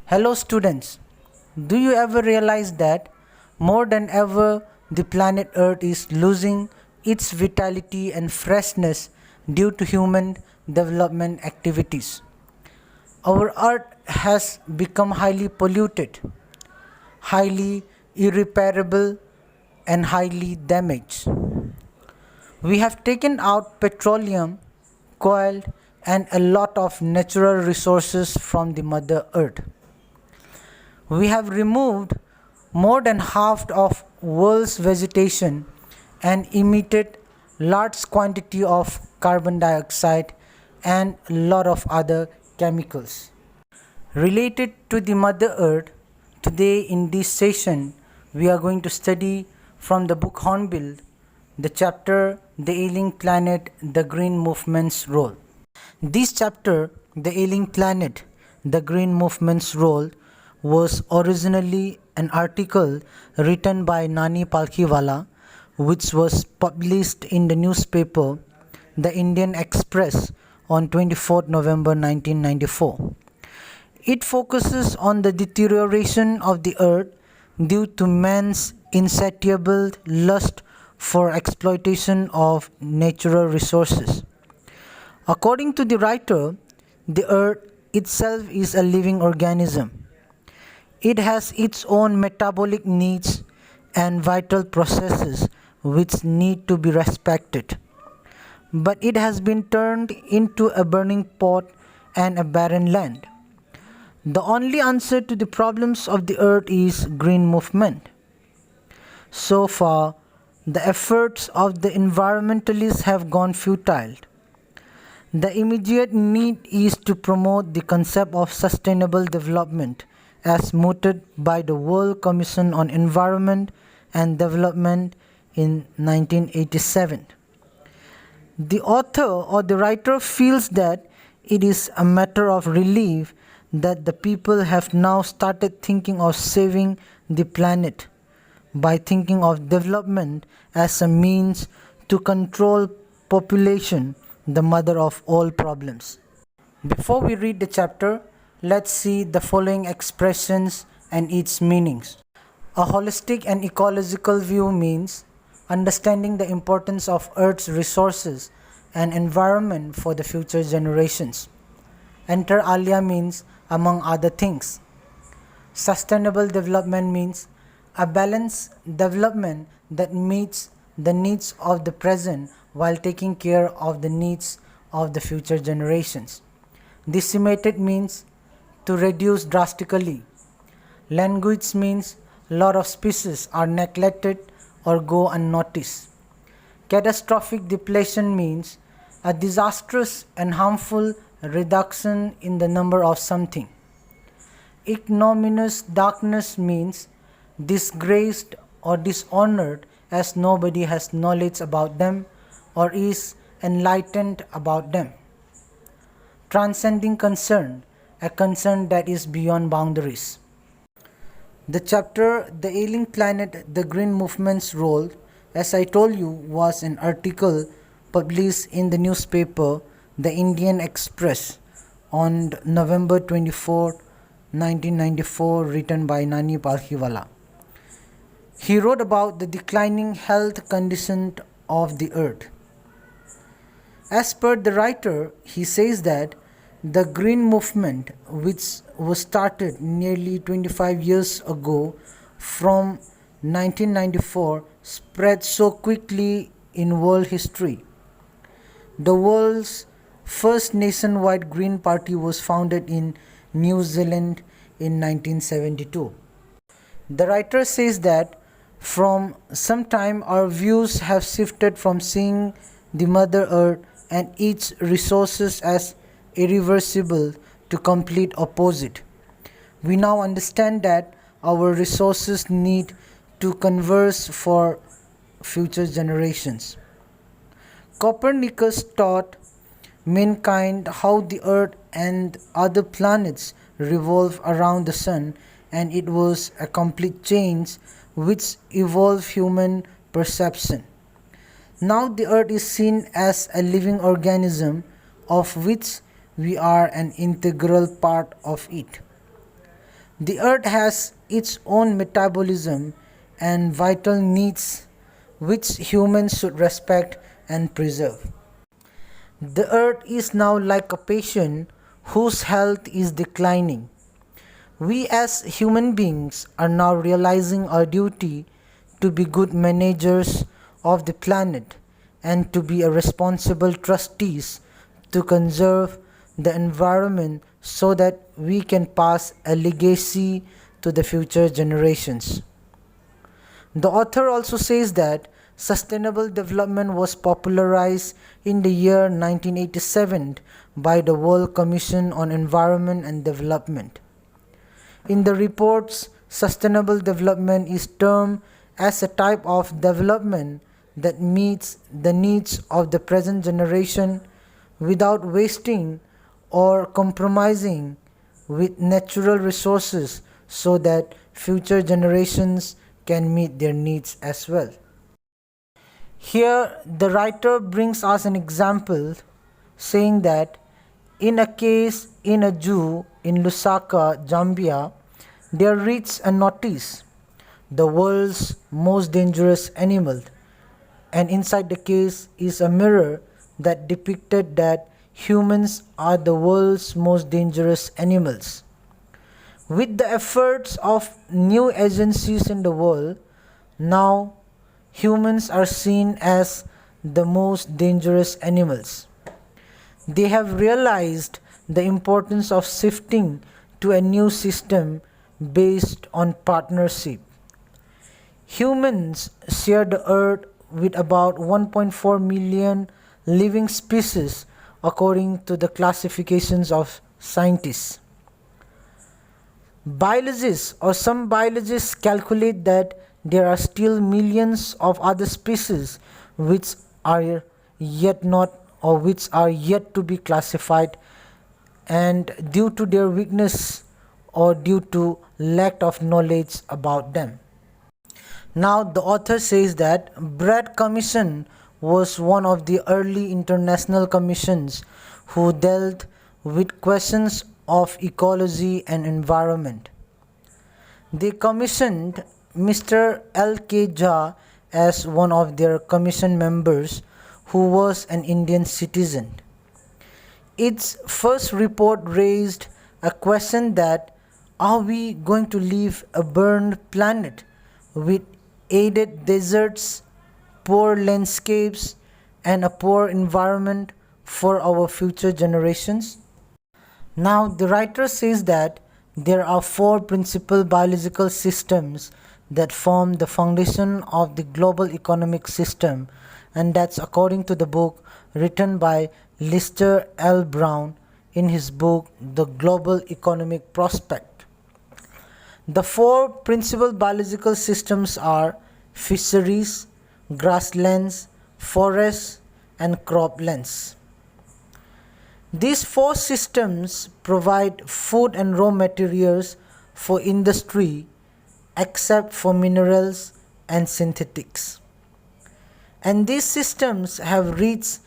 Hello students, do you ever realize that more than ever the planet Earth is losing its vitality and freshness due to human development activities? Our Earth has become highly polluted, highly irreparable and highly damaged. We have taken out petroleum, coal and a lot of natural resources from the Mother Earth. We have removed more than half of world's vegetation and emitted large quantity of carbon dioxide and a lot of other chemicals. Related to the Mother Earth, today in this session we are going to study from the book Hornbill, the chapter The Ailing Planet, the Green Movement's Role. This chapter, The Ailing Planet, the Green Movement's Role, was originally an article written by Nani Palkhiwala, which was published in the newspaper The Indian Express on 24th November 1994. It focuses on the deterioration of the earth due to man's insatiable lust for exploitation of natural resources. According to the writer, the earth itself is a living organism. It has its own metabolic needs and vital processes which need to be respected. But it has been turned into a burning pot and a barren land. The only answer to the problems of the earth is green movement. So far, the efforts of the environmentalists have gone futile. The immediate need is to promote the concept of sustainable development as mooted by the World Commission on Environment and Development in 1987. The author or the writer feels that it is a matter of relief that the people have now started thinking of saving the planet by thinking of development as a means to control population, the mother of all problems. Before we read the chapter, let's see the following expressions and its meanings. A holistic and ecological view means understanding the importance of Earth's resources and environment for the future generations. Inter alia means among other things. Sustainable development means a balanced development that meets the needs of the present while taking care of the needs of the future generations. Decimated means to reduce drastically. Language means lot of species are neglected or go unnoticed. Catastrophic depletion means a disastrous and harmful reduction in the number of something. Ignominious darkness means disgraced or dishonored as nobody has knowledge about them or is enlightened about them. Transcending concern, a concern that is beyond boundaries. The chapter The Ailing Planet, the Green Movement's Role, as I told you, was an article published in the newspaper The Indian Express on November 24, 1994, written by Nani Palkhiwala. He wrote about the declining health condition of the earth. As per the writer, he says that the green movement, which was started nearly 25 years ago from 1994, spread so quickly in world history. The world's first nationwide Green Party was founded in New Zealand in 1972. The writer says that from some time our views have shifted from seeing the Mother Earth and its resources as irreversible to complete opposite. We now understand that our resources need to converse for future generations. Copernicus taught mankind how the earth and other planets revolve around the sun, and it was a complete change which evolved human perception. Now the earth is seen as a living organism of which we are an integral part of it. The earth has its own metabolism and vital needs which humans should respect and preserve. The earth is now like a patient whose health is declining. We as human beings are now realizing our duty to be good managers of the planet and to be a responsible trustees to conserve the environment so that we can pass a legacy to the future generations. The author also says that sustainable development was popularized in the year 1987 by the World Commission on Environment and Development. In the reports, sustainable development is termed as a type of development that meets the needs of the present generation without wasting or compromising with natural resources so that future generations can meet their needs as well. Here, the writer brings us an example saying that in a case in a zoo in Lusaka, Zambia, there reads a notice, the world's most dangerous animal, and inside the case is a mirror that depicted that humans are the world's most dangerous animals. With the efforts of new agencies in the world, now humans are seen as the most dangerous animals. They have realized the importance of shifting to a new system based on partnership. Humans share the earth with about 1.4 million living species according to the classifications of scientists. Biologists or some biologists calculate that there are still millions of other species which are yet not or which are yet to be classified, and due to their weakness or due to lack of knowledge about them. Now the author says that Brad Commission was one of the early international commissions who dealt with questions of ecology and environment. They commissioned Mr. L.K. Jha as one of their commission members, who was an Indian citizen. Its first report raised a question that are we going to leave a burned planet with arid deserts, poor landscapes, and a poor environment for our future generations? Now, the writer says that there are four principal biological systems that form the foundation of the global economic system, and that's according to the book written by Lester L. Brown in his book The Global Economic Prospect. The four principal biological systems are fisheries, grasslands, forests, and croplands. These four systems provide food and raw materials for industry except for minerals and synthetics. And these systems have reached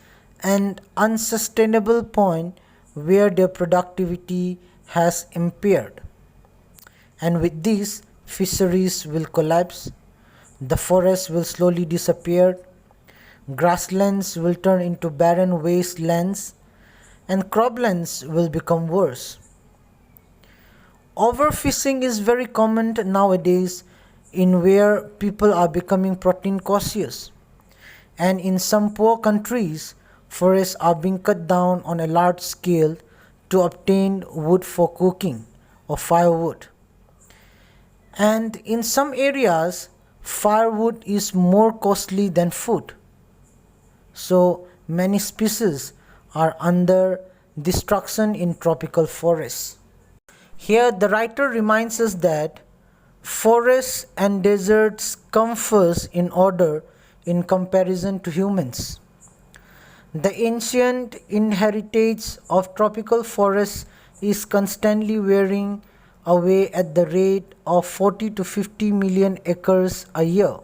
an unsustainable point where their productivity has impaired. And with this, fisheries will collapse, the forests will slowly disappear, grasslands will turn into barren wastelands, and croplands will become worse. Overfishing is very common nowadays in where people are becoming protein cautious. And in some poor countries, forests are being cut down on a large scale to obtain wood for cooking or firewood. And in some areas, firewood is more costly than food. So many species are under destruction in tropical forests. Here the writer reminds us that forests and deserts come first in order in comparison to humans. The ancient inheritance of tropical forests is constantly wearing away at the rate of 40 to 50 million acres a year.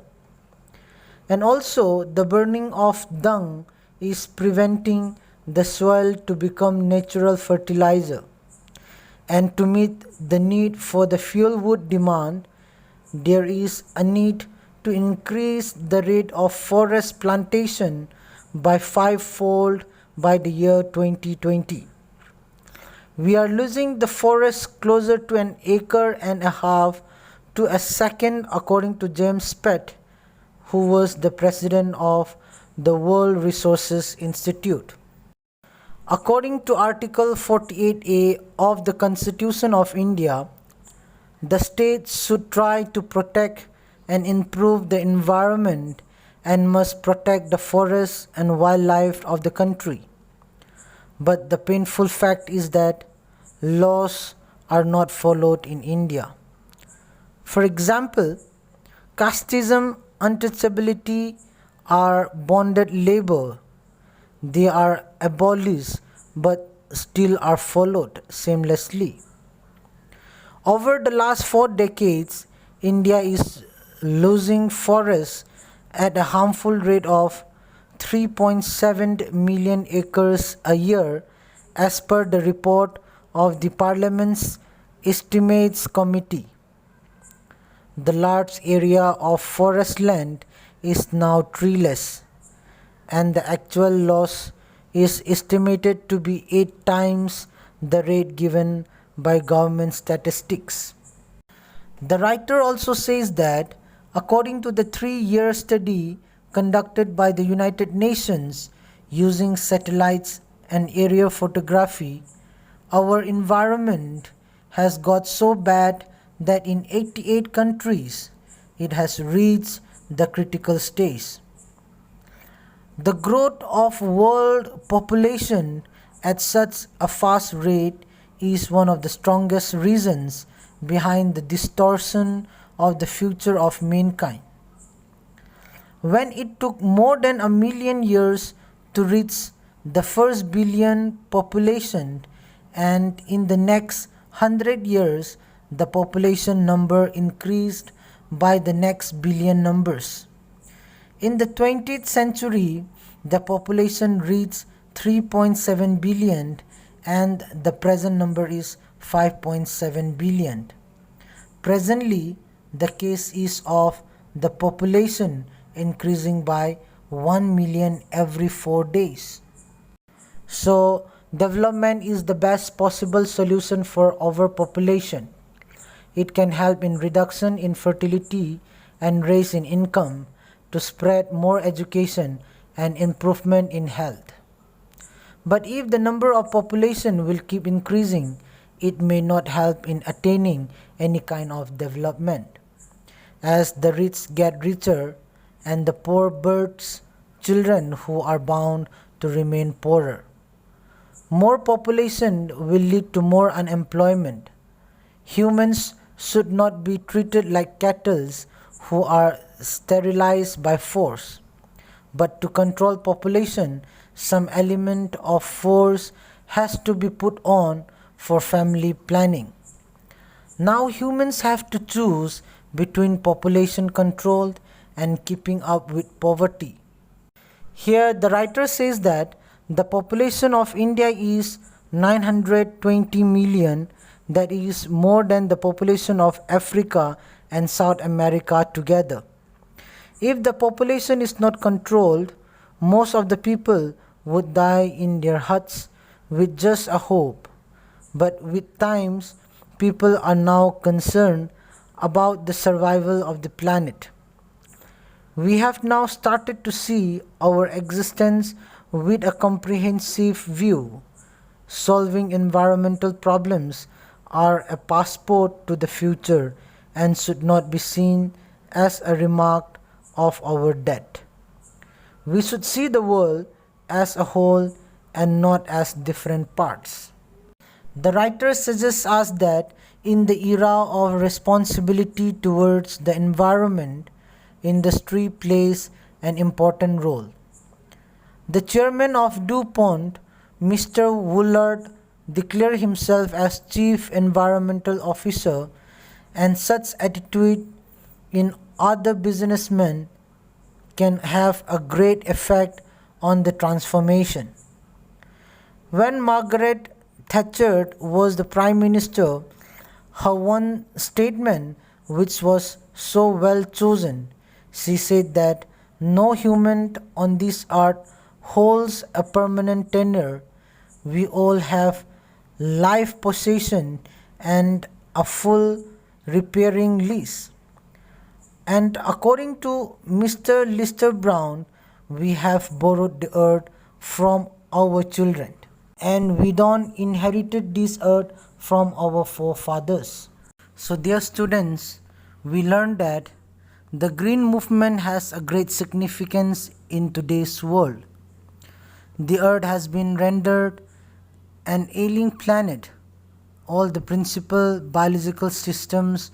And also the burning of dung is preventing the soil to become natural fertilizer. and to meet the need for the fuel wood demand, there is a need to increase the rate of forest plantation by fivefold by the year 2020. We are losing the forest closer to an acre and a half to a second, according to James Pett, who was the president of the World Resources Institute. According to Article 48A of the Constitution of India, the states should try to protect and improve the environment and must protect the forests and wildlife of the country. But the painful fact is that laws are not followed in India. For example, casteism, untouchability are bonded labor. They are abolished but still are followed shamelessly. Over the last 4 decades, India is losing forests at a harmful rate of 3.7 million acres a year, as per the report of the Parliament's Estimates Committee. The large area of forest land is now treeless, and the actual loss is estimated to be 8 times the rate given by government statistics. The writer also says that, according to the 3-year study conducted by the United Nations using satellites and aerial photography, our environment has got so bad that in 88 countries it has reached the critical stage. The growth of world population at such a fast rate is one of the strongest reasons behind the distortion of the future of mankind. When it took more than 1,000,000 years to reach the first billion population, and in the next 100 years the population number increased by the next billion numbers. In the 20th century, the population reached 3.7 billion and the present number is 5.7 billion. Presently, the case is of the population increasing by 1 million every 4 days. So, development is the best possible solution for overpopulation. It can help in reduction in fertility and raise in income, to spread more education and improvement in health. But if the number of population will keep increasing, it may not help in attaining any kind of development, as the rich get richer and the poor births children who are bound to remain poorer. More population will lead to more unemployment. Humans should not be treated like cattle who are sterilized by force. But to control population, some element of force has to be put on for family planning. Now humans have to choose between population control and keeping up with poverty. Here the writer says that the population of India is 920 million, that is more than the population of Africa and South America together. If the population is not controlled, most of the people would die in their huts with just a hope. But with times, people are now concerned about the survival of the planet. We have now started to see our existence with a comprehensive view. Solving environmental problems are a passport to the future and should not be seen as a remark of our debt. We should see the world as a whole and not as different parts. The writer suggests us that in the era of responsibility towards the environment, industry plays an important role. The chairman of DuPont, Mr. Woolard, declared himself as Chief Environmental Officer, and such attitude in other businessmen can have a great effect on the transformation. When Margaret Thatcher was the Prime Minister, her one statement, which was so well chosen, she said that no human on this earth holds a permanent tenure. We all have life possession and a full repairing lease. And according to Mr. Lister Brown, we have borrowed the earth from our children. And we don't inherited this earth from our forefathers. So dear students, we learned that the green movement has a great significance in today's world. The earth has been rendered an ailing planet. All the principal biological systems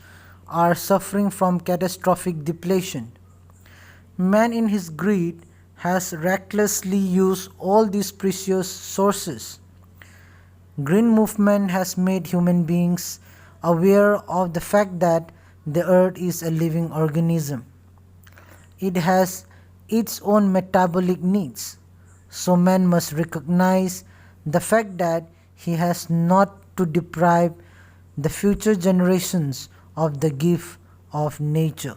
are suffering from catastrophic depletion. Man in his greed has recklessly used all these precious sources. Green movement has made human beings aware of the fact that the earth is a living organism. It has its own metabolic needs. So man must recognize the fact that he has not to deprive the future generations of the gift of nature.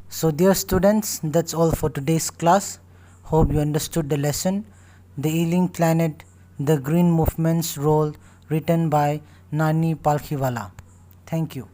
So dear students, that's all for today's class. Hope you understood the lesson, The Ailing Planet, the Green Movement's Role, written by Nani Palkhiwala. Thank you.